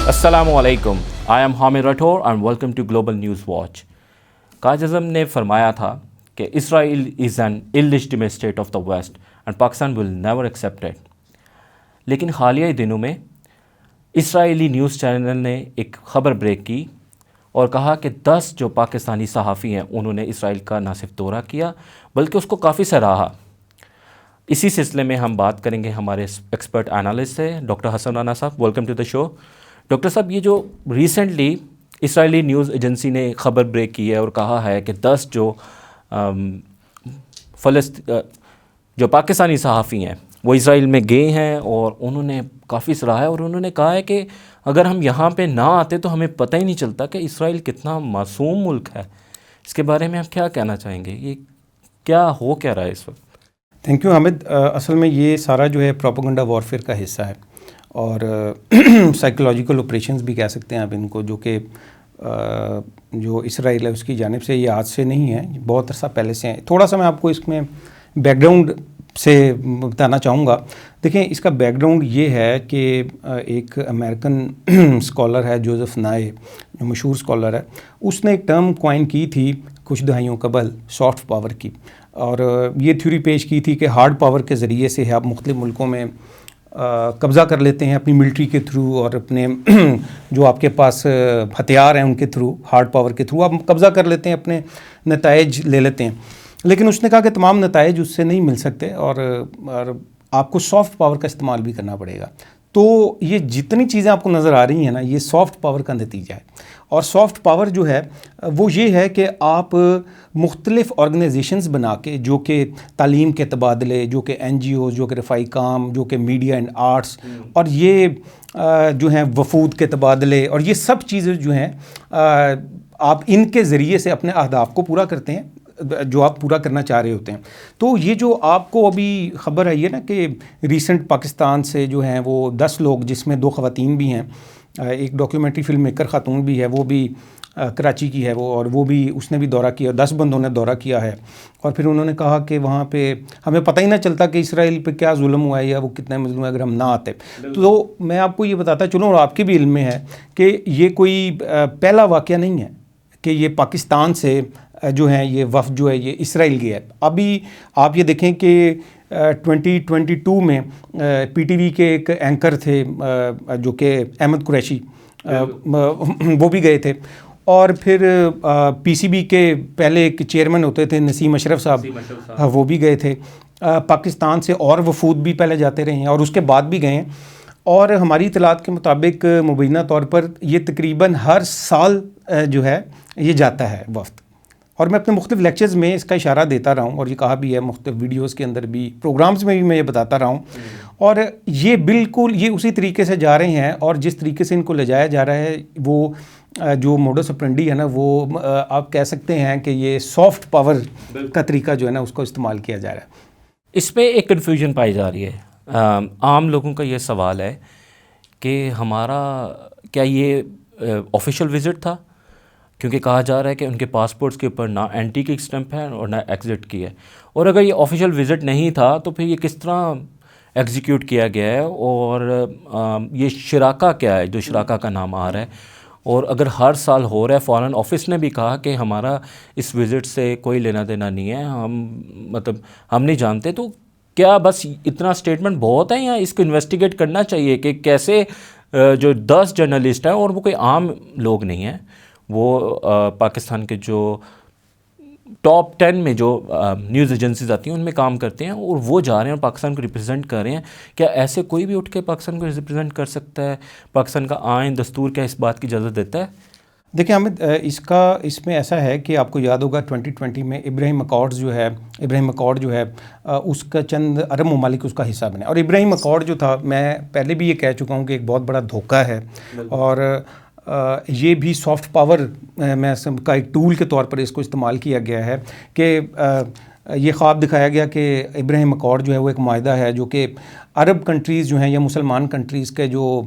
السلام علیکم، I am Hamid Rathore and welcome to global news watch. Quaid Azam نے فرمایا تھا کہ Israel is an illegitimate state of the west and Pakistan will never accept it. لیکن حالیہ دنوں میں اسرائیلی نیوز چینل نے ایک خبر بریک کی اور کہا کہ 10 جو پاکستانی صحافی ہیں انہوں نے اسرائیل کا نہ صرف دورہ کیا بلکہ اس کو کافی سراہا۔ اسی سلسلے میں ہم بات کریں گے ہمارے ایکسپرٹ انالسٹ سے ڈاکٹر حسن رانا صاحب۔ Welcome to the show doctor صاحب۔ یہ جو ریسنٹلی اسرائیلی نیوز ایجنسی نے خبر بریک کی ہے اور کہا ہے کہ 10 جو پاکستانی صحافی ہیں وہ اسرائیل میں گئے ہیں اور انہوں نے کافی سراہا ہے اور انہوں نے کہا ہے کہ اگر ہم یہاں پہ نہ آتے تو ہمیں پتہ ہی نہیں چلتا کہ اسرائیل کتنا معصوم ملک ہے۔ اس کے بارے میں آپ کیا کہنا چاہیں گے؟ یہ کیا ہو کیا رہا ہے اس وقت؟ Thank you Hamid. اصل میں یہ سارا جو ہے پروپیگنڈا وارفیئر کا حصہ ہے اور سائیکولوجیکل آپریشنز بھی کہہ سکتے ہیں آپ ان کو، جو کہ جو اسرائیل ہے اس کی جانب سے یہ آج سے نہیں ہے، بہت عرصہ پہلے سے ہیں۔ تھوڑا سا میں آپ کو اس میں بیک گراؤنڈ سے بتانا چاہوں گا۔ دیکھیں، اس کا بیک گراؤنڈ یہ ہے کہ ایک امریکن اسکالر ہے جوزف نائے، جو مشہور اسکالر ہے، اس نے ایک ٹرم کوائن کی تھی کچھ دہائیوں قبل سافٹ پاور کی، اور یہ تھیوری پیش کی تھی کہ ہارڈ پاور کے ذریعے سے آپ مختلف ملکوں میں قبضہ کر لیتے ہیں اپنی ملٹری کے تھرو، اور اپنے جو آپ کے پاس ہتھیار ہیں ان کے تھرو، ہارڈ پاور کے تھرو آپ قبضہ کر لیتے ہیں، اپنے نتائج لے لیتے ہیں۔ لیکن اس نے کہا کہ تمام نتائج اس سے نہیں مل سکتے اور آپ کو سافٹ پاور کا استعمال بھی کرنا پڑے گا۔ تو یہ جتنی چیزیں آپ کو نظر آ رہی ہیں نا، یہ سافٹ پاور کا نتیجہ ہے۔ اور سافٹ پاور جو ہے وہ یہ ہے کہ آپ مختلف آرگنائزیشنز بنا کے، جو کہ تعلیم کے تبادلے، جو کہ NGOs، جو کہ رفاہی کام، جو کہ میڈیا اینڈ آرٹس، اور یہ جو ہیں وفود کے تبادلے، اور یہ سب چیزیں جو ہیں آپ ان کے ذریعے سے اپنے اہداف کو پورا کرتے ہیں جو آپ پورا کرنا چاہ رہے ہوتے ہیں۔ تو یہ جو آپ کو ابھی خبر ہے یہ نا کہ ریسنٹ پاکستان سے جو ہیں وہ 10 لوگ، جس میں 2 خواتین بھی ہیں، ایک ڈاکیومنٹری فلم میکر خاتون بھی ہے، وہ بھی کراچی کی ہے وہ، اور وہ بھی اس نے بھی دورہ کیا، 10 بندوں نے دورہ کیا ہے، اور پھر انہوں نے کہا کہ وہاں پہ ہمیں پتہ ہی نہ چلتا کہ اسرائیل پہ کیا ظلم ہوا ہے یا وہ کتنا مظلوم ہے اگر ہم نہ آتے۔ تو میں آپ کو یہ بتاتا چلوں، اور آپ کے بھی علم میں ہے کہ یہ کوئی پہلا واقعہ نہیں ہے کہ یہ پاکستان سے جو ہیں یہ وفد جو ہے یہ اسرائیل گیا ہے۔ ابھی آپ یہ دیکھیں کہ 2022 میں PTV کے ایک اینکر تھے جو کہ احمد قریشی، وہ بھی گئے تھے، اور پھر PCB کے پہلے ایک چیئرمین ہوتے تھے نسیم اشرف صاحب، وہ بھی گئے تھے۔ پاکستان سے اور وفود بھی پہلے جاتے رہے ہیں اور اس کے بعد بھی گئے ہیں، اور ہماری اطلاعات کے مطابق مبینہ طور پر یہ تقریباً ہر سال جو ہے یہ جاتا ہے وفد۔ اور میں اپنے مختلف لیکچرز میں اس کا اشارہ دیتا رہا ہوں، اور یہ کہا بھی ہے مختلف ویڈیوز کے اندر بھی، پروگرامز میں بھی میں یہ بتاتا رہا ہوں، اور یہ بالکل یہ اسی طریقے سے جا رہے ہیں، اور جس طریقے سے ان کو لے جایا جا رہا ہے وہ جو موڈس اپرنڈی ہے نا، وہ آپ کہہ سکتے ہیں کہ یہ سافٹ پاور کا طریقہ جو ہے نا اس کو استعمال کیا جا رہا ہے۔ اس پہ ایک کنفیوژن پائی جا رہی ہے، عام لوگوں کا یہ سوال ہے کہ ہمارا کیا یہ آفیشیل وزٹ تھا؟ کیونکہ کہا جا رہا ہے کہ ان کے پاسپورٹس کے اوپر نہ اینٹی کی اسٹمپ ہے اور نہ ایگزٹ کی ہے، اور اگر یہ آفیشیل وزٹ نہیں تھا تو پھر یہ کس طرح ایگزیکیوٹ کیا گیا ہے، اور یہ شراکہ کیا ہے جو شراکہ کا نام آ رہا ہے، اور اگر ہر سال ہو رہا ہے؟ فارن آفس نے بھی کہا کہ ہمارا اس وزٹ سے کوئی لینا دینا نہیں ہے، ہم نہیں جانتے۔ تو کیا بس اتنا اسٹیٹمنٹ بہت ہے یا اس کو انویسٹیگیٹ کرنا چاہیے کہ کیسے جو 10 جرنلسٹ ہیں، اور وہ کوئی عام لوگ نہیں ہیں، وہ پاکستان کے جو ٹاپ 10 میں جو نیوز ایجنسیز آتی ہیں ان میں کام کرتے ہیں، اور وہ جا رہے ہیں اور پاکستان کو ریپرزینٹ کر رہے ہیں؟ کیا ایسے کوئی بھی اٹھ کے پاکستان کو ریپرزینٹ کر سکتا ہے؟ پاکستان کا آئین دستور کیا اس بات کی اجازت دیتا ہے؟ دیکھیں حامد، اس میں ایسا ہے کہ آپ کو یاد ہوگا 2020 میں ابراہیم اکارڈ جو ہے اس کا چند عرب ممالک اس کا حصہ بنے، اور ابراہیم اکارڈ جو تھا، میں پہلے بھی یہ کہہ چکا ہوں کہ ایک بہت بڑا دھوکہ ہے، اور یہ بھی سافٹ پاور میں کا ایک ٹول کے طور پر اس کو استعمال کیا گیا ہے کہ یہ خواب دکھایا گیا کہ ابراہیم اکارڈ جو ہے وہ ایک معاہدہ ہے جو کہ عرب کنٹریز جو ہیں یا مسلمان کنٹریز کے جو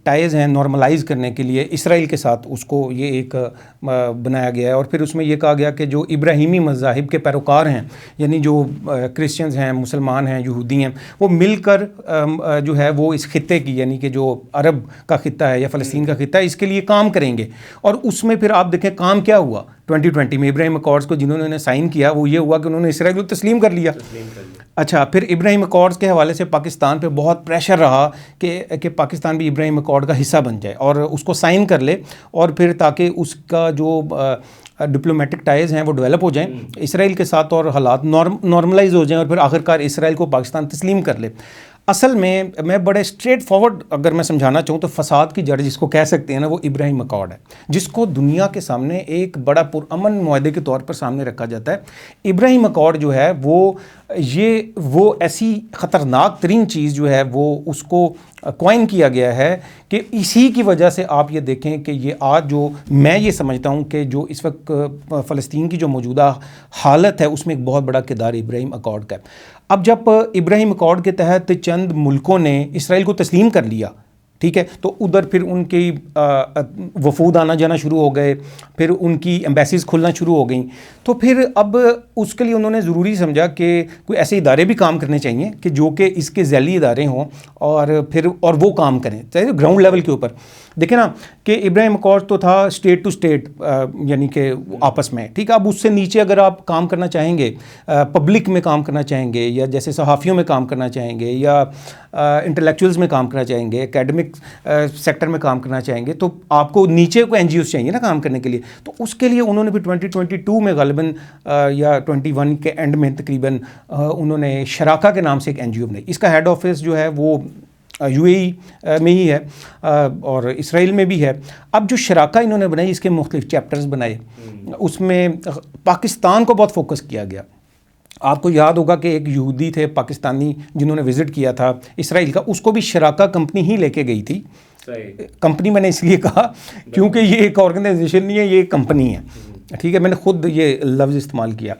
ٹائز ہیں نارملائز کرنے کے لیے اسرائیل کے ساتھ اس کو یہ ایک بنایا گیا ہے. اور پھر اس میں یہ کہا گیا کہ جو ابراہیمی مذاہب کے پیروکار ہیں یعنی جو کرسچنز ہیں، مسلمان ہیں، یہودی ہیں، وہ مل کر جو ہے وہ اس خطے کی یعنی کہ جو عرب کا خطہ ہے یا فلسطین کا خطہ ہے اس کے لیے کام کریں گے. اور اس میں پھر آپ دیکھیں کام کیا ہوا 2020 میں ابراہیم اکارڈز کو جنہوں نے سائن کیا وہ یہ ہوا کہ انہوں نے اسرائیل کو تسلیم کر لیا. اچھا، پھر ابراہیم اکارڈز کے حوالے سے پاکستان پہ بہت پریشر رہا کہ پاکستان بھی ابراہیم اکارڈ کا حصہ بن جائے اور اس کو سائن کر لے، اور پھر تاکہ اس کا جو ڈپلومیٹک ٹائز ہیں وہ ڈیولپ ہو جائیں اسرائیل کے ساتھ اور حالات نارملائز ہو جائیں اور پھر آخرکار اسرائیل کو پاکستان تسلیم کر لے. اصل میں بڑے اسٹریٹ فارورڈ اگر میں سمجھانا چاہوں تو فساد کی جڑ جس کو کہہ سکتے ہیں نا وہ ابراہیم اکارڈ ہے، جس کو دنیا کے سامنے ایک بڑا پرامن معاہدے کے طور پر سامنے رکھا جاتا ہے. ابراہیم اکارڈ جو ہے وہ ایسی خطرناک ترین چیز جو ہے وہ اس کو کوائن کیا گیا ہے کہ اسی کی وجہ سے آپ یہ دیکھیں کہ یہ آج جو میں یہ سمجھتا ہوں کہ جو اس وقت فلسطین کی جو موجودہ حالت ہے اس میں ایک بہت بڑا کردار ابراہیم اکارڈ کا ہے. اب جب ابراہیم اکارڈ کے تحت چند ملکوں نے اسرائیل کو تسلیم کر لیا، ٹھیک ہے، تو ادھر پھر ان کی وفود آنا جانا شروع ہو گئے، پھر ان کی ایمبیسیز کھلنا شروع ہو گئیں. تو پھر اب اس کے لیے انہوں نے ضروری سمجھا کہ کوئی ایسے ادارے بھی کام کرنے چاہیے کہ جو کہ اس کے ذیلی ادارے ہوں اور وہ کام کریں گراؤنڈ لیول کے اوپر. دیکھیں نا کہ ابراہیم اکارڈ تو تھا اسٹیٹ ٹو اسٹیٹ یعنی کہ آپس میں، ٹھیک ہے. اب اس سے نیچے اگر آپ کام کرنا چاہیں گے، پبلک میں کام کرنا چاہیں گے یا جیسے صحافیوں میں کام کرنا چاہیں گے یا انٹلیکچوئلز میں کام کرنا چاہیں گے، اکیڈمک سیکٹر میں کام کرنا چاہیں گے، تو آپ کو نیچے کو این جی اوز چاہیے نا کام کرنے کے لیے. تو اس کے لیے انہوں نے بھی 2022 میں غالباً یا 21 کے اینڈ میں تقریباً انہوں نے شراکہ کے نام سے ایک این جی او بنائی. اس کا ہیڈ آفس جو ہے وہ یو اے ای میں ہی ہے اور اسرائیل میں بھی ہے. اب جو شراکہ انہوں نے بنائی اس کے مختلف چیپٹرز بنائے، اس میں پاکستان کو بہت فوکس کیا گیا. آپ کو یاد ہوگا کہ ایک یہودی تھے پاکستانی جنہوں نے وزٹ کیا تھا اسرائیل کا، اس کو بھی شراکہ کمپنی ہی لے کے گئی تھی. کمپنی میں نے اس لیے کہا کیونکہ یہ ایک آرگنائزیشن نہیں ہے، یہ ایک کمپنی ہے، ٹھیک ہے. میں نے خود یہ لفظ استعمال کیا.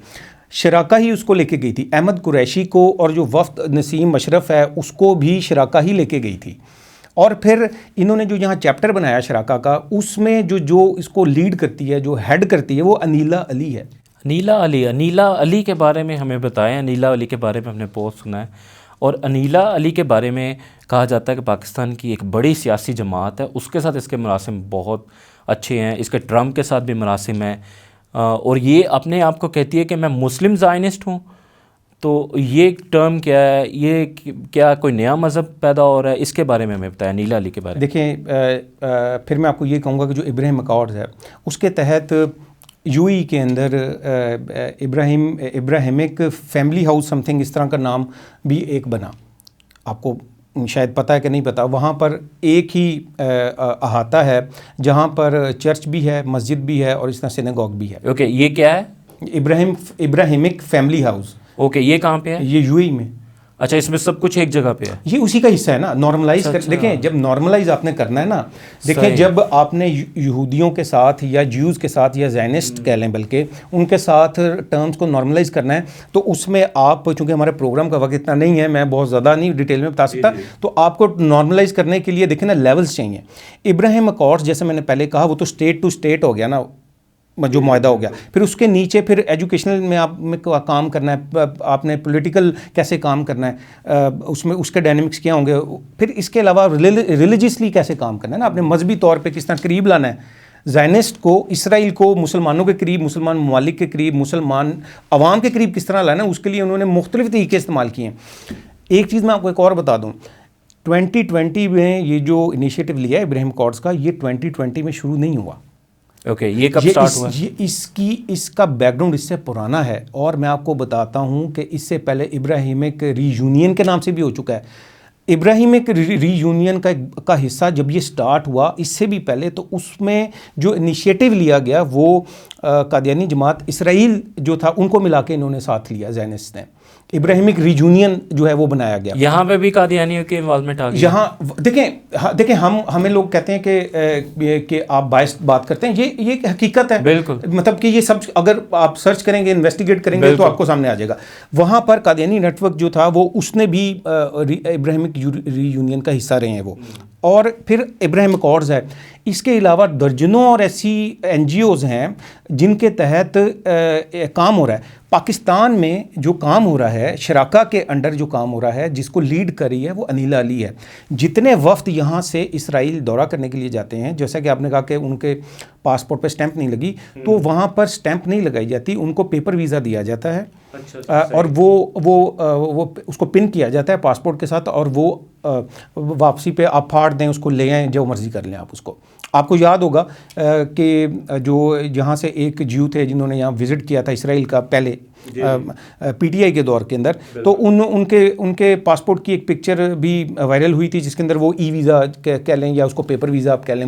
شراکہ ہی اس کو لے کے گئی تھی. احمد قریشی کو اور جو وفد نسیم مشرف ہے اس کو بھی شراکہ ہی لے کے گئی تھی. اور پھر انہوں نے جو یہاں چیپٹر بنایا شراکہ کا، اس میں جو اس کو لیڈ کرتی ہے، جو ہیڈ کرتی ہے، وہ انیلا علی ہے. انیلا علی کے بارے میں ہمیں بتائیں. انیلا علی کے بارے میں ہم نے بہت سنا ہے، اور انیلا علی کے بارے میں کہا جاتا ہے کہ پاکستان کی ایک بڑی سیاسی جماعت ہے، اس کے ساتھ اس کے مراسم بہت اچھے ہیں، اس کے ٹرمپ کے ساتھ بھی مراسم ہیں، اور یہ اپنے آپ کو کہتی ہے کہ میں مسلم زائنسٹ ہوں. تو یہ ٹرم کیا ہے؟ یہ کیا کوئی نیا مذہب پیدا ہو رہا ہے؟ اس کے بارے میں ہمیں بتایا انیلا علی کے بارے میں. دیکھیں پھر میں آپ کو یہ کہوں گا کہ جو ابراہیم اکارڈز ہے اس کے تحت یو ای کے اندر Abrahamic family house something اس طرح کا نام بھی ایک بنا. آپ کو شاید پتہ ہے کہ نہیں پتہ. وہاں پر ایک ہی احاطہ ہے جہاں پر چرچ بھی ہے، مسجد بھی ہے اور اس طرح سینیگوگ بھی ہے. اوکے، یہ کیا ہے؟ Abrahamic family house. اوکے، یہ کہاں پہ ہے؟ یہ یو ای میں. اچھا، اس میں سب کچھ ایک جگہ پہ ہے؟ یہ اسی کا حصہ ہے نا. نارملائز دیکھیں جب نارملائز آپ نے کرنا ہے نا، دیکھیں جب آپ نے یہودیوں کے ساتھ یا جیوز کے ساتھ یا زائنسٹ کہہ لیں بلکہ ان کے ساتھ ٹرمز کو نارملائز کرنا ہے، تو اس میں آپ چونکہ ہمارے پروگرام کا وقت اتنا نہیں ہے، میں بہت زیادہ نہیں ڈیٹیل میں بتا سکتا، تو آپ کو نارملائز کرنے کے لیے دیکھیں نا لیولز چاہیے. ابراہیم اکارڈز جیسے میں نے پہلے کہا وہ تو اسٹیٹ ٹو اسٹیٹ ہو گیا نا جو معاہدہ ہو گیا. پھر اس کے نیچے پھر ایجوکیشنل میں آپ میں کام کرنا ہے، آپ نے پولیٹیکل کیسے کام کرنا ہے، اس میں اس کے ڈائنامکس کیا ہوں گے. پھر اس کے علاوہ ریلیجیسلی کیسے کام کرنا ہے نا، آپ نے مذہبی طور پہ کس طرح قریب لانا ہے زائنسٹ کو، اسرائیل کو مسلمانوں کے قریب، مسلمان ممالک کے قریب، مسلمان عوام کے قریب کس طرح لانا ہے. اس کے لیے انہوں نے مختلف طریقے استعمال کیے ہیں. ایک چیز میں آپ کو ایک اور بتا دوں، 2020 میں یہ جو انیشیٹو لیا ہے ابراہیم اکارڈز کا، یہ 2020 میں شروع نہیں ہوا. اوکے، یہ کب سٹارٹ ہوا؟ اس کا بیک گراؤنڈ اس سے پرانا ہے، اور میں آپ کو بتاتا ہوں کہ اس سے پہلے ابراہیمک ری یونین کے نام سے بھی ہو چکا ہے. ابراہیمک ری یونین کا حصہ جب یہ سٹارٹ ہوا اس سے بھی پہلے، تو اس میں جو انیشیٹو لیا گیا وہ قادیانی جماعت اسرائیل جو تھا ان کو ملا کے انہوں نے ساتھ لیا زائنسٹ نے. ابراہیمک ریجونین جو ہے وہ بنایا گیا. یہاں پہ بھی قادیانیوں کی انوالومنٹ آ گئی. یہاں دیکھیں ہمیں لوگ کہتے ہیں کہ آپ باعث بات کرتے ہیں, یہ حقیقت ہے. بالکل, مطلب کہ یہ سب اگر آپ سرچ کریں گے, انویسٹیگیٹ کریں گے تو آپ کو سامنے آ جائے گا. وہاں پر قادیانی نیٹ ورک جو تھا وہ اس نے بھی ابراہیمک ری یونین کا حصہ رہے ہیں وہ. اور پھر ابراہیم اکارڈز ہے. اس کے علاوہ درجنوں اور ایسی این جی اوز ہیں جن کے تحت کام ہو رہا ہے. پاکستان میں جو کام ہو رہا ہے, شراکا کے انڈر جو کام ہو رہا ہے, جس کو لیڈ کر رہی ہے وہ انیلا علی ہے. جتنے وفد یہاں سے اسرائیل دورہ کرنے کے لیے جاتے ہیں, جیسا کہ آپ نے کہا کہ ان کے پاسپورٹ پہ سٹیمپ نہیں لگی, تو وہاں پر سٹیمپ نہیں لگائی جاتی, ان کو پیپر ویزا دیا جاتا ہے. اور وہ اس کو پن کیا جاتا ہے پاسپورٹ کے ساتھ, اور وہ واپسی پہ آپ پھاڑ دیں اس کو, لے آئیں جو مرضی کر لیں آپ اس کو. آپ کو یاد ہوگا کہ جو یہاں سے ایک جیو تھے جنہوں نے یہاں وزٹ کیا تھا اسرائیل کا پہلے پی ٹی آئی کے دور کے اندر, تو ان کے پاسپورٹ کی ایک پکچر بھی وائرل ہوئی تھی جس کے اندر وہ ای ویزا کہہ لیں یا اس کو پیپر ویزا آپ کہہ لیں,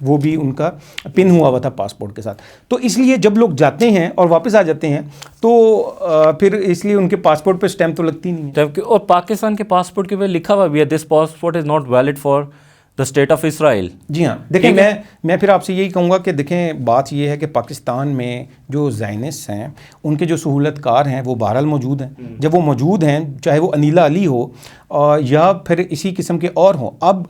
وہ بھی ان کا پن ہوا تھا پاسپورٹ کے ساتھ. تو اس لیے جب لوگ جاتے ہیں اور واپس آ جاتے ہیں تو پھر اس لیے ان کے پاسپورٹ پہ اسٹیمپ تو لگتی نہیں ہے. اور پاکستان کے پاسپورٹ کے پہ لکھا ہوا بھی ہے this passport is not valid for the state of Israel. جی ہاں, دیکھیں میں پھر آپ سے یہی کہوں گا کہ دیکھیں بات یہ ہے کہ پاکستان میں جو زائنسٹ ہیں ان کے جو سہولت کار ہیں وہ بہرحال موجود ہیں. جب وہ موجود ہیں, چاہے وہ انیلا علی ہو یا پھر اسی قسم کے اور ہوں. اب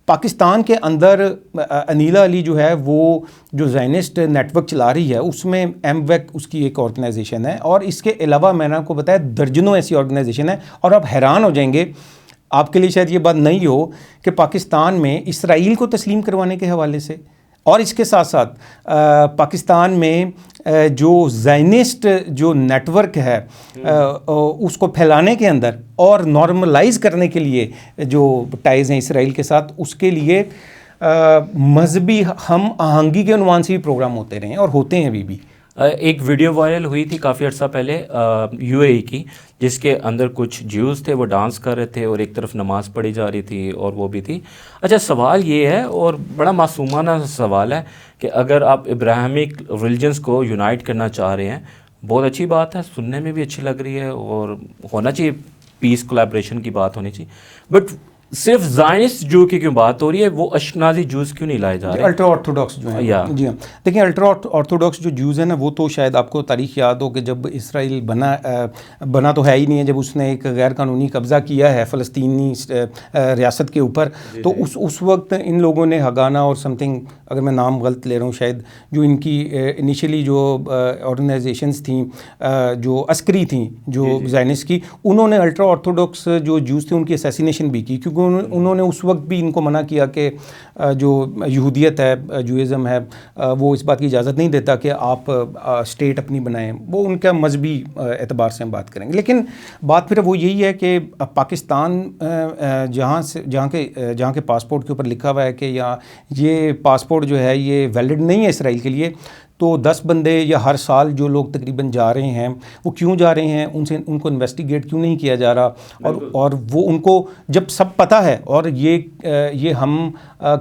پاکستان کے اندر انیلا علی جو ہے وہ جو زائنسٹ نیٹ ورک چلا رہی ہے اس میں ایم ویک اس کی ایک آرگنائزیشن ہے, اور اس کے علاوہ میں نے آپ کو بتایا درجنوں ایسی آرگنائزیشن ہیں. اور آپ حیران ہو جائیں گے, آپ کے لیے شاید یہ بات نہیں ہو کہ پاکستان میں اسرائیل کو تسلیم کروانے کے حوالے سے اور اس کے ساتھ ساتھ پاکستان میں جو زائنسٹ جو نیٹ ورک ہے اس کو پھیلانے کے اندر اور نارملائز کرنے کے لیے جو ٹائز ہیں اسرائیل کے ساتھ, اس کے لیے مذہبی ہم آہنگی کے عنوان سے بھی پروگرام ہوتے رہے ہیں اور ہوتے ہیں ابھی بھی. ایک ویڈیو وائرل ہوئی تھی کافی عرصہ پہلے یو اے ای کی, جس کے اندر کچھ جیوز تھے وہ ڈانس کر رہے تھے اور ایک طرف نماز پڑھی جا رہی تھی اور وہ بھی تھی. اچھا, سوال یہ ہے اور بڑا معصومانہ سوال ہے کہ اگر آپ ابراہیمک ریلیجنس کو یونائٹ کرنا چاہ رہے ہیں, بہت اچھی بات ہے, سننے میں بھی اچھی لگ رہی ہے اور ہونا چاہیے, پیس کولیبریشن کی بات ہونی چاہیے, بٹ صرف زائنسٹ جو کی کیوں بات ہو رہی ہے, وہ اشکنازی جوز کیوں نہیں لائے جا رہے؟ الٹرا آرتھوڈاکس جو ہیں. جی ہاں, دیکھیں الٹرا آرتھوڈاکس جو جوز ہیں نا, وہ تو شاید آپ کو تاریخ یاد ہو کہ جب اسرائیل بنا تو ہے ہی نہیں ہے, جب اس نے ایک غیر قانونی قبضہ کیا ہے فلسطینی ریاست کے اوپر, تو اس وقت ان لوگوں نے ہگانا اور سم تھنگ, اگر میں نام غلط لے رہا ہوں شاید, جو ان کی انیشلی جو آرگنائزیشنز تھیں جو عسکری تھیں جو زائنسٹ کی, انہوں نے الٹرا آرتھوڈاکس جو جوز تھے ان کی اسیسینیشن بھی کی, کیونکہ انہوں نے اس وقت بھی ان کو منع کیا کہ جو یہودیت ہے, جوئزم ہے, وہ اس بات کی اجازت نہیں دیتا کہ آپ اسٹیٹ اپنی بنائیں. وہ ان کا مذہبی اعتبار سے ہم بات کریں گے, لیکن بات پھر وہ یہی ہے کہ پاکستان جہاں کے پاسپورٹ کے اوپر لکھا ہوا ہے کہ یہ پاسپورٹ جو ہے یہ ویلڈ نہیں ہے اسرائیل کے لیے, تو 10 بندے یا ہر سال جو لوگ تقریباً جا رہے ہیں وہ کیوں جا رہے ہیں, ان کو انویسٹیگیٹ کیوں نہیں کیا جا رہا, اور وہ ان کو جب سب پتہ ہے, اور یہ ہم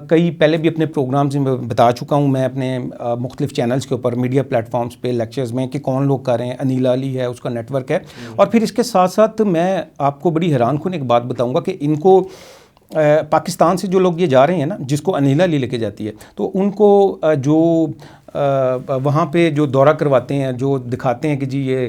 کئی پہلے بھی اپنے پروگرامز میں بتا چکا ہوں میں اپنے مختلف چینلز کے اوپر, میڈیا پلیٹ فارمز پہ, لیکچرز میں, کہ کون لوگ کر رہے ہیں. انیلا علی ہے, اس کا نیٹ ورک ہے. اور پھر اس کے ساتھ ساتھ میں آپ کو بڑی حیران کن ایک بات بتاؤں گا کہ ان کو پاکستان سے جو لوگ یہ جا رہے ہیں نا, جس کو انیلا علی لے کے جاتی ہے, تو ان کو جو وہاں پہ جو دورہ کرواتے ہیں, جو دکھاتے ہیں کہ جی یہ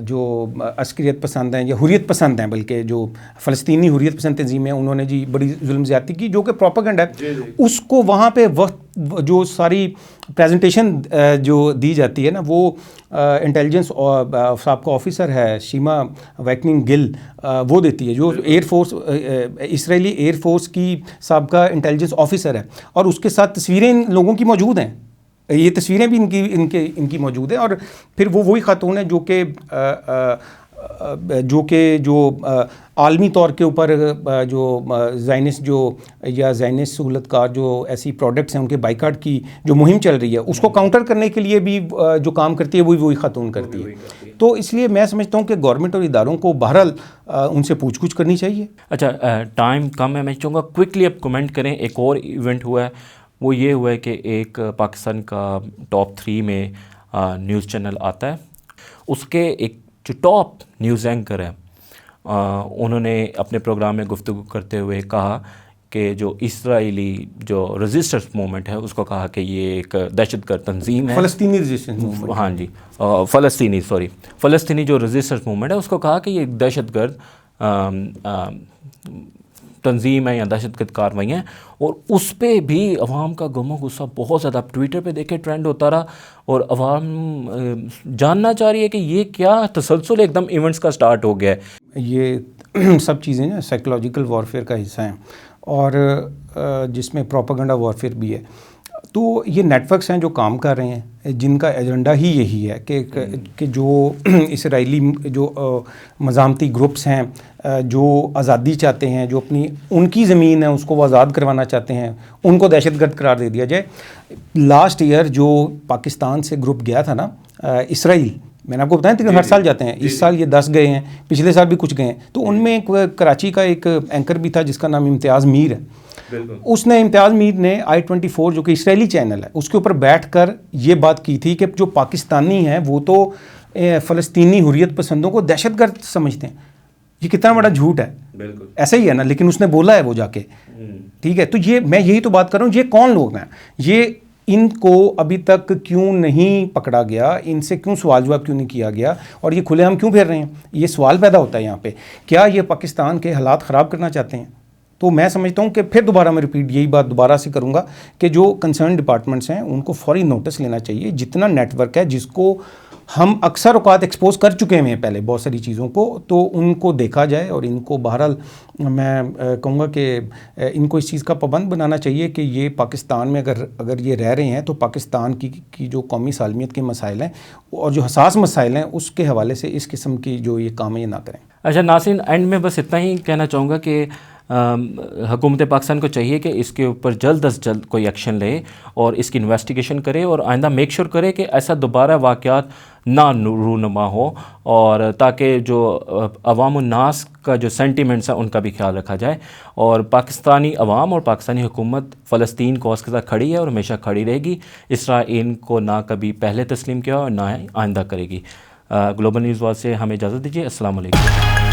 جو عسکریت پسند ہیں یا حریت پسند ہیں, بلکہ جو فلسطینی حریت پسند تنظیم ہیں, انہوں نے جی بڑی ظلم زیادتی کی, جو کہ پروپیگنڈا ہے, اس کو وہاں پہ وقت جو ساری پریزنٹیشن جو دی جاتی ہے نا, وہ انٹیلیجنس سابقہ آفیسر ہے شیما ویکننگ گل, وہ دیتی ہے, جو ایئر فورس اسرائیلی ایئر فورس کی سابقہ انٹیلیجنس آفیسر ہے, اور اس کے ساتھ تصویریں ان لوگوں کی موجود ہیں, یہ تصویریں بھی ان کی موجود ہیں. اور پھر وہی خاتون ہے جو عالمی طور کے اوپر جو زائنسٹ یا زائنسٹ سہولت کار جو ایسی پروڈکٹس ہیں ان کے بائیکاٹ کی جو مہم چل رہی ہے, اس کو کاؤنٹر کرنے کے لیے بھی جو کام کرتی ہے وہی خاتون کرتی ہے. تو اس لیے میں سمجھتا ہوں کہ گورنمنٹ اور اداروں کو بہرحال ان سے پوچھ گچھ کرنی چاہیے. اچھا, ٹائم کم ہے, میں چاہوں گا کوئکلی اب کمنٹ کریں. ایک اور ایونٹ ہوا ہے, وہ یہ ہوا ہے کہ ایک پاکستان کا ٹاپ 3 میں نیوز چینل آتا ہے، اس کے ایک جو ٹاپ نیوز اینکر ہے انہوں نے اپنے پروگرام میں گفتگو کرتے ہوئے کہا کہ جو اسرائیلی جو ریزسٹنس موومنٹ ہے اس کو کہا کہ یہ ایک دہشت گرد تنظیم ہے، فلسطینی ریزسٹنس موومنٹ، ہاں جی فلسطینی جو ریزسٹنس موومنٹ ہے اس کو کہا کہ یہ ایک دہشت گرد تنظیم ہے یا دہشت گرد کارروائی ہیں، اور اس پہ بھی عوام کا غم و غصہ بہت زیادہ، آپ ٹویٹر پہ دیکھیں ٹرینڈ ہوتا رہا، اور عوام جاننا چاہ رہی ہے کہ یہ کیا تسلسل ایک دم ایونٹس کا سٹارٹ ہو گیا ہے۔ یہ سب چیزیں نا سائیکولوجیکل وارفیئر کا حصہ ہیں، اور جس میں پروپیگنڈا وارفیئر بھی ہے۔ تو یہ نیٹ ورکس ہیں جو کام کر رہے ہیں، جن کا ایجنڈا ہی یہی ہے کہ جو اسرائیلی جو مزاحمتی گروپس ہیں جو آزادی چاہتے ہیں، جو ان کی زمین ہے اس کو وہ آزاد کروانا چاہتے ہیں، ان کو دہشت گرد قرار دے دیا جائے۔ لاسٹ ایئر جو پاکستان سے گروپ گیا تھا نا اسرائیل، میں نے آپ کو بتایا تھا کہ ہر سال جاتے ہیں، اس سال یہ 10 گئے ہیں، پچھلے سال بھی کچھ گئے ہیں، تو ان میں ایک کراچی کا ایک اینکر بھی تھا جس کا نام امتیاز میر ہے۔ اس نے امتیاز میر نے i24 جو کہ اسرائیلی چینل ہے اس کے اوپر بیٹھ کر یہ بات کی تھی کہ جو پاکستانی ہیں وہ تو فلسطینی حریت پسندوں کو دہشت گرد سمجھتے ہیں۔ یہ کتنا بڑا جھوٹ ہے، ایسا ہی ہے نا، لیکن اس نے بولا ہے وہ جا کے، ٹھیک ہے۔ تو یہ میں یہی تو بات کر رہا ہوں، یہ کون لوگ ہیں، یہ ان کو ابھی تک کیوں نہیں پکڑا گیا، ان سے کیوں سوال جواب کیوں نہیں کیا گیا، اور یہ کھلے ہم کیوں پھیر رہے ہیں؟ یہ سوال پیدا ہوتا ہے یہاں پہ، کیا یہ پاکستان کے حالات خراب کرنا چاہتے ہیں؟ تو میں سمجھتا ہوں کہ پھر دوبارہ میں ریپیٹ یہی بات دوبارہ سے کروں گا کہ جو کنسرن ڈپارٹمنٹس ہیں ان کو فوری نوٹس لینا چاہیے، جتنا نیٹ ورک ہے جس کو ہم اکثر اوقات ایکسپوز کر چکے ہیں پہلے بہت ساری چیزوں کو، تو ان کو دیکھا جائے، اور ان کو بہرحال میں کہوں گا کہ ان کو اس چیز کا پابند بنانا چاہیے کہ یہ پاکستان میں اگر یہ رہ رہے ہیں تو پاکستان کی جو قومی سالمیت کے مسائل ہیں اور جو حساس مسائل ہیں اس کے حوالے سے اس قسم کی جو یہ کام ہے یہ نہ کریں۔ اچھا ناصرین، اینڈ میں بس اتنا ہی کہنا چاہوں گا کہ حکومت پاکستان کو چاہیے کہ اس کے اوپر جلد از جلد کوئی ایکشن لے اور اس کی انویسٹیگیشن کرے، اور آئندہ میک شور کرے کہ ایسا دوبارہ واقعات نہ رونما ہو، اور تاکہ جو عوام الناس کا جو سینٹیمنٹس ہیں ان کا بھی خیال رکھا جائے، اور پاکستانی عوام اور پاکستانی حکومت فلسطین کوز کے ساتھ کھڑی ہے اور ہمیشہ کھڑی رہے گی۔ اسرائیل کو نہ کبھی پہلے تسلیم کیا اور نہ آئندہ کرے گی۔ گلوبل نیوز واچ سے ہمیں اجازت دیجیے، السلام علیکم۔